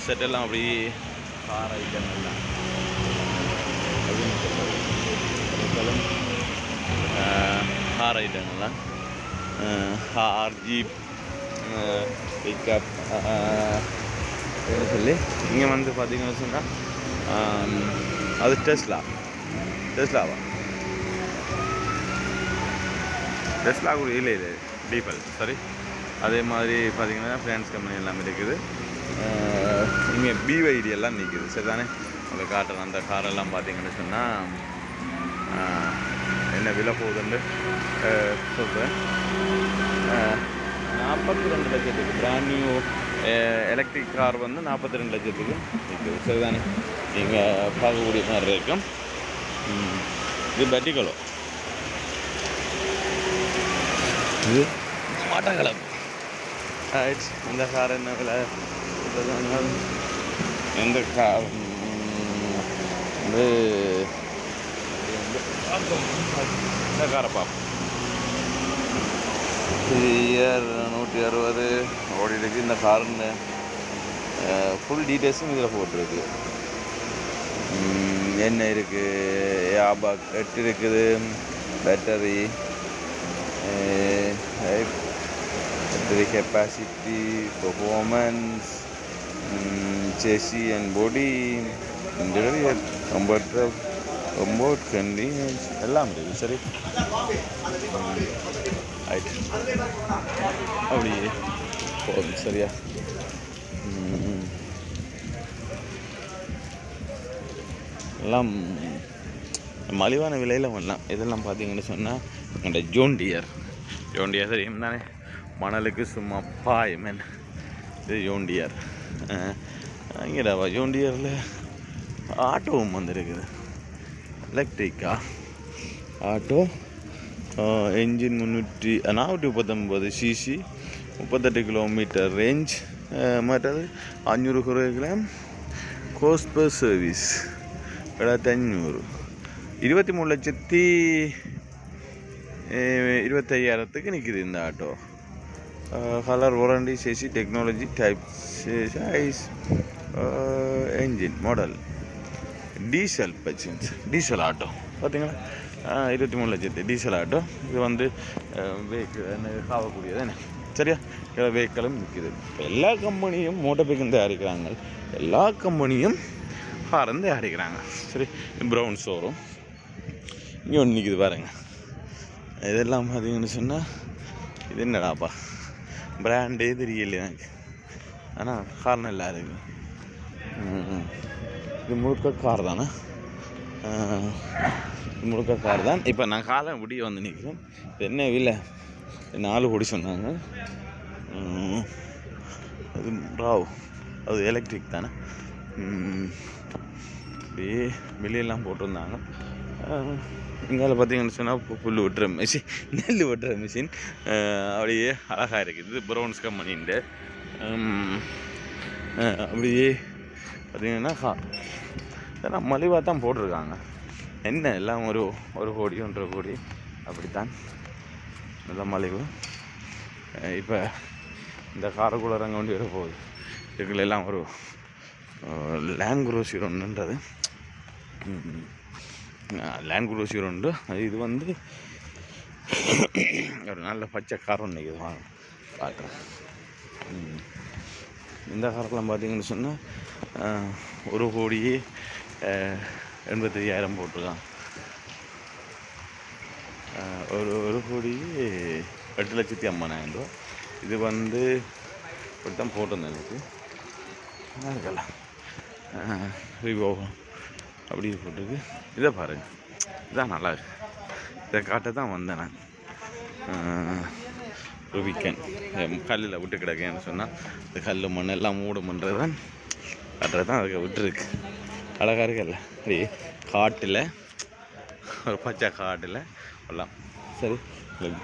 செட்டெல்லாம் அப்படி கார் ஐட்டங்கள்லாம் கார் ஐட்டங்கள்லாம் கார் ஜீப் பிக்கப் சொல்லி இங்கே வந்து பார்த்தீங்கன்னு சொன்னால் அது டெஸ்லாவா டெஸ்லா கூட இல்லை டீப்பல் சாரி. அதே மாதிரி பார்த்தீங்கன்னா ஃபினான்ஸ் கம்பெனி எல்லாம் இருக்குது. இங்கே பிவைடி எல்லாம் நிற்கிது. சரி தானே, அதை காட்டுறேன். அந்த காரெல்லாம் பார்த்தீங்கன்னு சொன்னால் என்ன விலை போகுதுன்னு சொல்கிறேன். 42 லட்சத்துக்கு பிராண்ட் நியூ எலக்ட்ரிக் கார் வந்து 42 லட்சத்துக்கு நிற்குது. சரிதானே, நீங்கள் பார்க்கக்கூடிய மாதிரி இருக்கும். இது பட்டிக்கலோ, இது ஸ்மார்ட்டாக கலர். இந்த கார் என்ன விலை? எந்த கார் வந்து இந்த காரை பார்ப்போம். இயர் 160 ஓடி இருக்குது. இந்த காருன்னு ஃபுல் டீட்டெயில்ஸும் இதில் போட்டிருக்கு. என்ன இருக்குது, ஏர்பேக் 8 இருக்குது, battery capacity, performance, chassis and body, interior, comfort, convenience எல்லாம் இருக்குது. சரி, ஆயிட்டு அப்படி போதும். சரியா, எல்லாம் மலிவான விலையில் வரலாம். இதெல்லாம் பார்த்தீங்கன்னு சொன்னால் இந்த ஜோன் டியர் தெரியும் தானே, மணலுக்கு சும்மா பாயமேன். இது ஜோன் டியர். இங்கேடாவா ஜோன் டியரில் ஆட்டோவும் வந்துருக்குது. எலக்ட்ரிக்கா auto, engine 439 cc, 38 kilometre range, மற்றது 500 கிராம், கோஸ்ட் பர் சர்வீஸ் 7500, 23,25,000க்கு நிற்கிது இந்த ஆட்டோ. Colour, warranty, chassis, technology, type, size, engine, model, diesel பர்ச்சன்ஸ், டீசல் ஆட்டோ பார்த்தீங்களா, 23 லட்சத்து டீசல் ஆட்டோ. இது வந்து வெஹிக்கிள் காவக்கூடியது என்ன. சரியா, வெஹிக்கிளும் நிற்கிது. எல்லா கம்பெனியும் மோட்டர் பைக்கும் தயாரிக்கிறாங்க, எல்லா கம்பெனியும் காரம் தயாரிக்கிறாங்க. சரி, ப்ரௌன் ஷோரூம் இங்கே ஒன்று நிற்கிது பாருங்க. இதெல்லாம் பார்த்தீங்கன்னு சொன்னால் இது என்னடாப்பா பிராண்டே தெரியல எனக்கு, ஆனால் கார் நல்லா இருக்குது. இது முழுக்க கார் தானே, முழுக்க கார் தான். இப்போ நான் காலை முடிய வந்து நிற்கிறேன். என்ன விலை? 4 கோடி சொன்னாங்க. அது ராவ், அது எலக்ட்ரிக் தானே. அப்படியே வெளியெல்லாம் போட்டிருந்தாங்க. இங்கே பார்த்தீங்கன்னு சொன்னால் புல் வெட்டுற மிஷின், நெல் வெட்டுற மிஷின் அப்படியே அழகாக இருக்குது. இது ப்ரௌன்ஸ் கம்பெனின்ட்டு. அப்படியே பார்த்தீங்கன்னா இதெல்லாம் மலிவாக தான் போட்டிருக்காங்க. என்ன எல்லாம் ஒரு கோடி 1.5 கோடி அப்படித்தான் நல்லா மலிவு. இப்போ இந்த காரைக்குள்ள இறங்க வேண்டி வர போகுது. இதுக்குள்ள எல்லாம் ஒரு லேண்ட் குரூசர் ஒன்றுன்றது, லேண்ட் குரூசர் உண்டு. இது வந்து ஒரு நல்ல பச்சை கார் ஒன்று இது வாங்க பார்க்குறேன். இந்த காரெல்லாம் பார்த்தீங்கன்னு சொன்னால் 1,85,000 போட்டிருக்கான். 1,08,50,000 ரூபா. இது வந்து இப்படி தான் போட்டிருந்தேன் எனக்கு. இருக்கலாம் விவோ அப்படி போட்டிருக்கு. இதை பாருங்கள், இதான் நல்லா இருக்கு. இதை காட்ட தான் வந்தேன் நான். ஒரு வீக்கெண்ட் கல்லில் விட்டு கிடக்கேன்னு சொன்னால் இந்த கல் மண் எல்லாம் மூடுமன்றது தான் காட்டுறது தான் அதுக்கு விட்டுருக்கு. அழகாக இருக்குல்ல, அப்படி காட்டில் ஒரு பச்சை காட்டில் எல்லாம். சரி,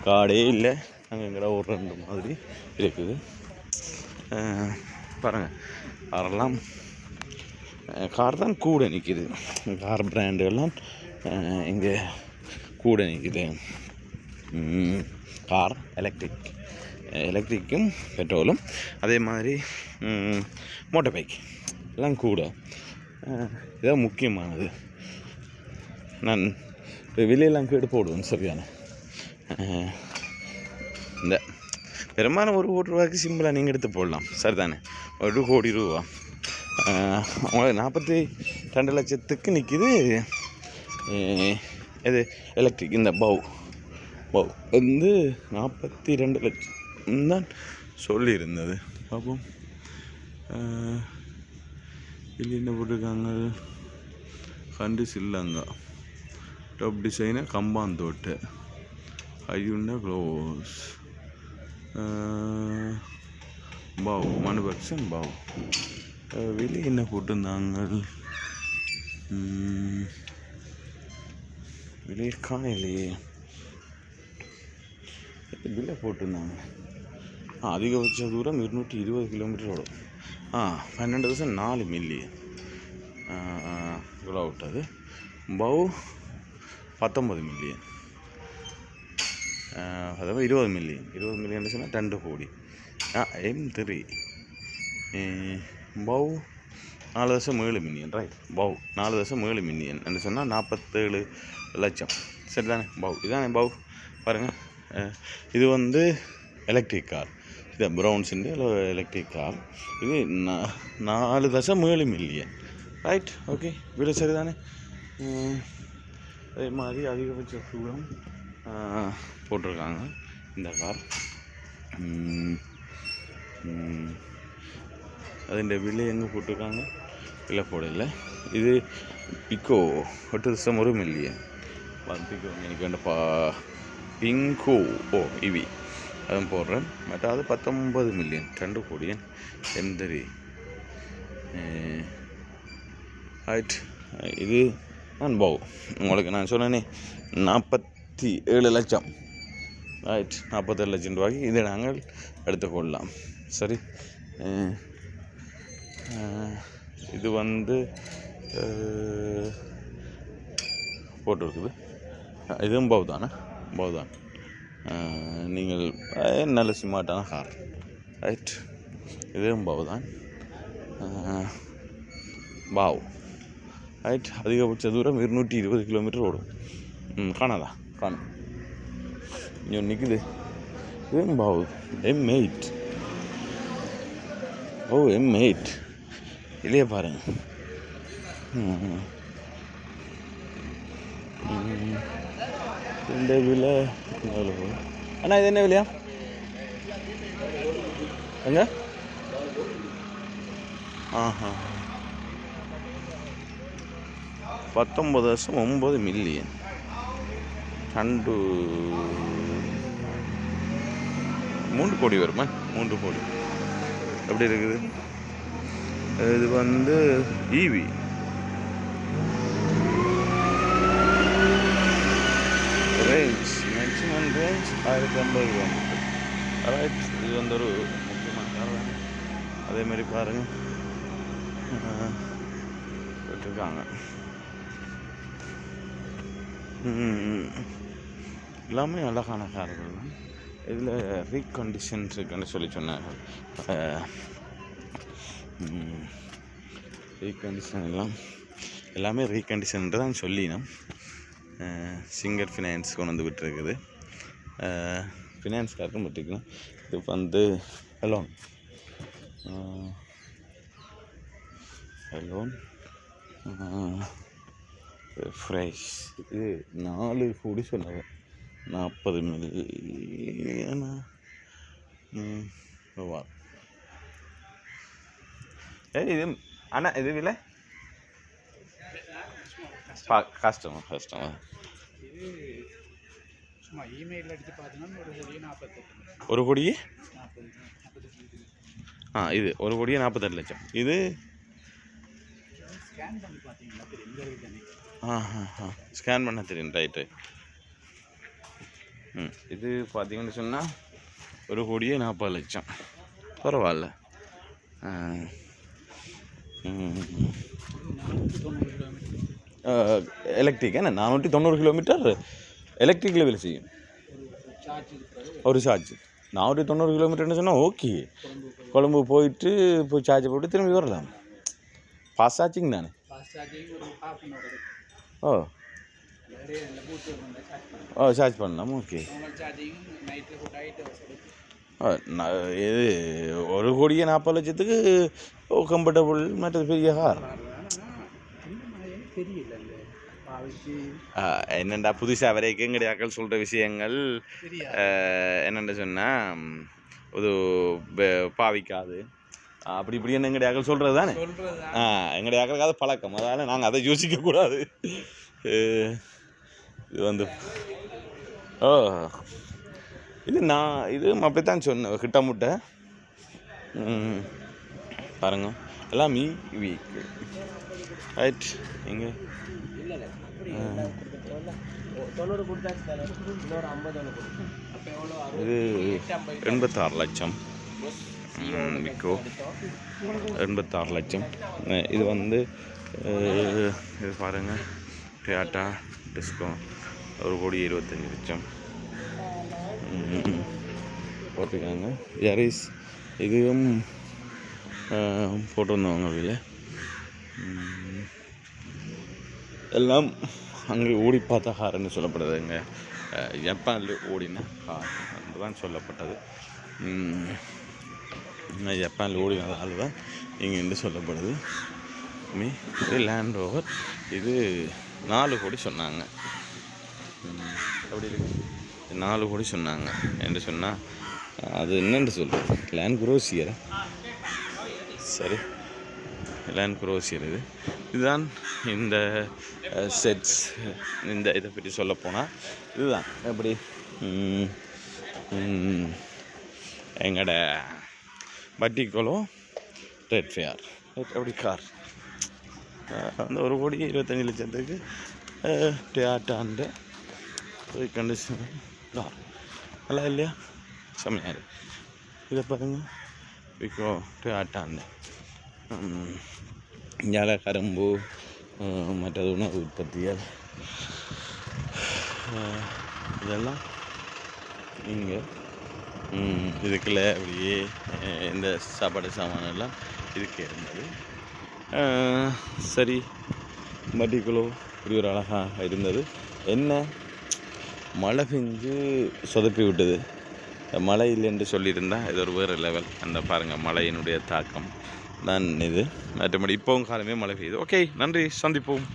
காடே இல்லை, அங்கே எங்கடா ஒரு 2 மாதிரி இருக்குது. பாருங்கள், காரெல்லாம் கார் தான் கூட நிற்கிது. கார் பிராண்டுகள்லாம் இங்கே கூட நிற்கிது. கார் எலக்ட்ரிக் எலக்ட்ரிக்கும் பெட்ரோலும். அதே மாதிரி மோட்டார் பைக் எல்லாம் கூட. இதான் முக்கியமானது. நான் விலையெல்லாம் கேட்டு போடுவேன் சரியான. இந்த பெரும்பாலும் 1 கோடி ரூபாய்க்கு சிம்பிளாக நீங்கள் எடுத்து போடலாம் சரிதானே. 1 கோடி ரூபா உங்களுக்கு 42 லட்சத்துக்கு நிற்கிது. இது எலக்ட்ரிக். இந்த பவ் வந்து 42 லட்சம் தான் சொல்லியிருந்தது. பார்ப்போம். இல்லை என்ன போட்டிருக்காங்க, கண்டு சில்லாங்க டாப் டிசைனு கம்பாந்தோட்டு ஐயுண்டா க்ளோஸ் பாவ் மேனுஃபேக்சர் பாவ். வெளியே என்ன போட்டிருந்தாங்க, வெளியே காணையிலேயே பில்லை போட்டிருந்தாங்க. அதிகபட்ச தூரம் 220 கிலோமீட்டர் ஓடும். 12,4 மில்லியன் இவ்வளோ விட்டது. Bow 19 million. அதாவது 20 மில்லியன் சொன்னால் 2 கோடி. M3 bow 4.7 million. Right. Bow 4.7 million என்று சொன்னால் 47 லட்சம் சரிதானே. பவ் இதானே பவ். பாருங்கள், இது வந்து எலக்ட்ரிக் கார். இது ப்ரௌன்ஸுண்டு எலக்ட்ரிக் கார். இது 4.7 மில்லியன். ரைட். ஓகே, வீடு சரிதானே. அதே மாதிரி அதிகபட்ச தூரம் போட்டிருக்காங்க இந்த கார். അതിൻ്റെ വില എങ്ങ് പോട്ടിருக்காங்க, വില போடல. இது பிக்கோ 8.1 மில்லியன். பிக்கோ எனக்கு வேண்ட பிங்கோ இவி அதுவும் போடுறேன். மற்றது 19 மில்லியன் 2 கோடியன். M3 right. இது நான் பவ் உங்களுக்கு நான் சொன்னேனே 47 லட்சம். ரைட். 47 லட்சம் ரூபாய்க்கு இதை நாங்கள் எடுத்துக்கொள்ளலாம். சரி. இது வந்து போட்டிருக்குது. இதுவும் பவ் தானே. பவ் தான். நீங்கள் நல்ல ஸ்மார்ட்டான கார். ரைட். இதுவும் பவ் தான். பாவ். ரைட். அதிகபட்ச தூரம் 220 கிலோமீட்டர் ஓடும். காணாதா? காணும். இங்கே நிற்குது. இதுவும் பாவ். M8. M8 இல்லையே பாருங்க. இந்த விலை எவ்வளோ அண்ணா? இது என்ன விலையா எங்க? 19.9 மில்லியன். 3 கோடி வருமா? 3 கோடி. எப்படி இருக்குது? இது வந்து EV. Range maximum range 1050 kilometre. Right. இது வந்து ஒரு முக்கியமான கார் தானே. அதேமாரி பாருங்கள் போட்டிருக்காங்க. எல்லாமே அழகான கார்கள் தான். இதில் ரீகண்டிஷன் இருக்குன்னு சொல்லி சொன்னாங்க. ரீகண்டிஷன் எல்லாமே ரீகண்டிஷன் தான் சொல்லினோம். சிங்கர் ஃபினான்ஸ் கொண்டு வந்து விட்டுருக்குது. ஃபினான்ஸ் காருக்கும் விட்டுருக்கணும். இது வந்து லோன் ஃப்ரெஷ். இது 4 கோடி சொன்னாங்க. 40 மில்லியனா ரூபா. இது அண்ணா இது விலை கஷ்டமா? ஒரு கோடியே இது 1 கோடியே 48 லட்சம். இது ஸ்கேன் பண்ண தெரியும். ரைட்டு. இது பார்த்தீங்கன்னு சொன்னால் 1 கோடியே 40 லட்சம். பரவாயில்ல. எலக்ட்ரிக் என்ன 490 கிலோமீட்டர் எலக்ட்ரிக்கில் வேலை செய்யும். ஒரு சார்ஜ் நான் ஒரு 90 கிலோமீட்டர்னு சொன்னால் ஓகே. கொழும்பு போயிட்டு போய் சார்ஜ் போட்டு திரும்பி வரலாம். ஃபாஸ்ட் சார்ஜிங் தானே? ஓ ஓ சார்ஜ் பண்ணலாம். ஓகே. இது 1,40,00,000க்கு கம்ஃபர்டபுள். மற்றது பெரிய கார் என்னெண்டா புதுசாக வரைக்கும் எங்கடையாக்கள் சொல்கிற விஷயங்கள் என்னென்ன சொன்னால் ஒரு பாவிக்காது அப்படி இப்படி என்ன எங்கடையாக்கள் சொல்கிறது தானே. எங்கடையாக்களுக்கு அது பழக்கம், அதனால் நாங்கள் அதை யோசிக்கக்கூடாது. இது வந்து ஓ இது அப்படித்தான் சொன்னேன் கிட்ட முட்டை பாருங்க எல்லாம் வீக் ரைட். இங்கே இது 86 லட்சம் விற்கோ. 86 லட்சம். இது வந்து இது பாருங்கள் டொயோட்டா டிஸ்கோ 1,25,00,000 போட்டிருக்காங்க. யாரிஸ் இதுவும் போட்டு வந்தவங்க வெளியில் எல்லாம் அங்கே ஓடி பார்த்த காருன்னு சொல்லப்படுதுங்க. ஜப்பானில் ஓடின கார் தான் சொல்லப்பட்டது. ஜப்பானில் ஓடினதால் தான் இங்கே சொல்லப்படுது. இது லேண்ட் ரோவர். இது 4 கோடி சொன்னாங்க. அப்படி இருக்கு 4 கோடி சொன்னாங்க என்று சொன்னால் அது என்னென்று சொல்கிறது லேண்ட் குரோசியர். சரி லேண்ட் குரோசியர். இதுதான் இந்த செட்ஸ். இந்த இதை பற்றி சொல்லப்போனால் இதுதான் எப்படி எங்களோட பட்டிக்கோலோ ரெட் ஃபேர் அப்படி கார் அந்த 1,25,00,000க்கு டொயோட்டான்ற கண்டிஷன் கார் நல்லா இல்லையா? செம்மையாக. இதை பாருங்கள் விக்கோ டொயோட்டான்னு. இங்கே கரும்பு மற்றது உணவு உற்பத்திகள் இதெல்லாம் இங்கே இதுக்குள்ள அப்படியே இந்த சாப்பாடு சாமானெல்லாம் இதுக்கு இருந்தது. சரி மட்டிக்குள்ளோ இப்படி ஒரு அழகாக இருந்தது. என்ன மழை பெஞ்சு சொதப்பி விட்டது. மழை இல்லைன்னு சொல்லியிருந்தால் இது ஒரு வேறு லெவல். அந்த பாருங்கள் மழையினுடைய தாக்கம் தான் இது. மற்றபடி இப்போவும் காலமே மழை பெய்யுது. ஓகே, நன்றி, சந்திப்போம்.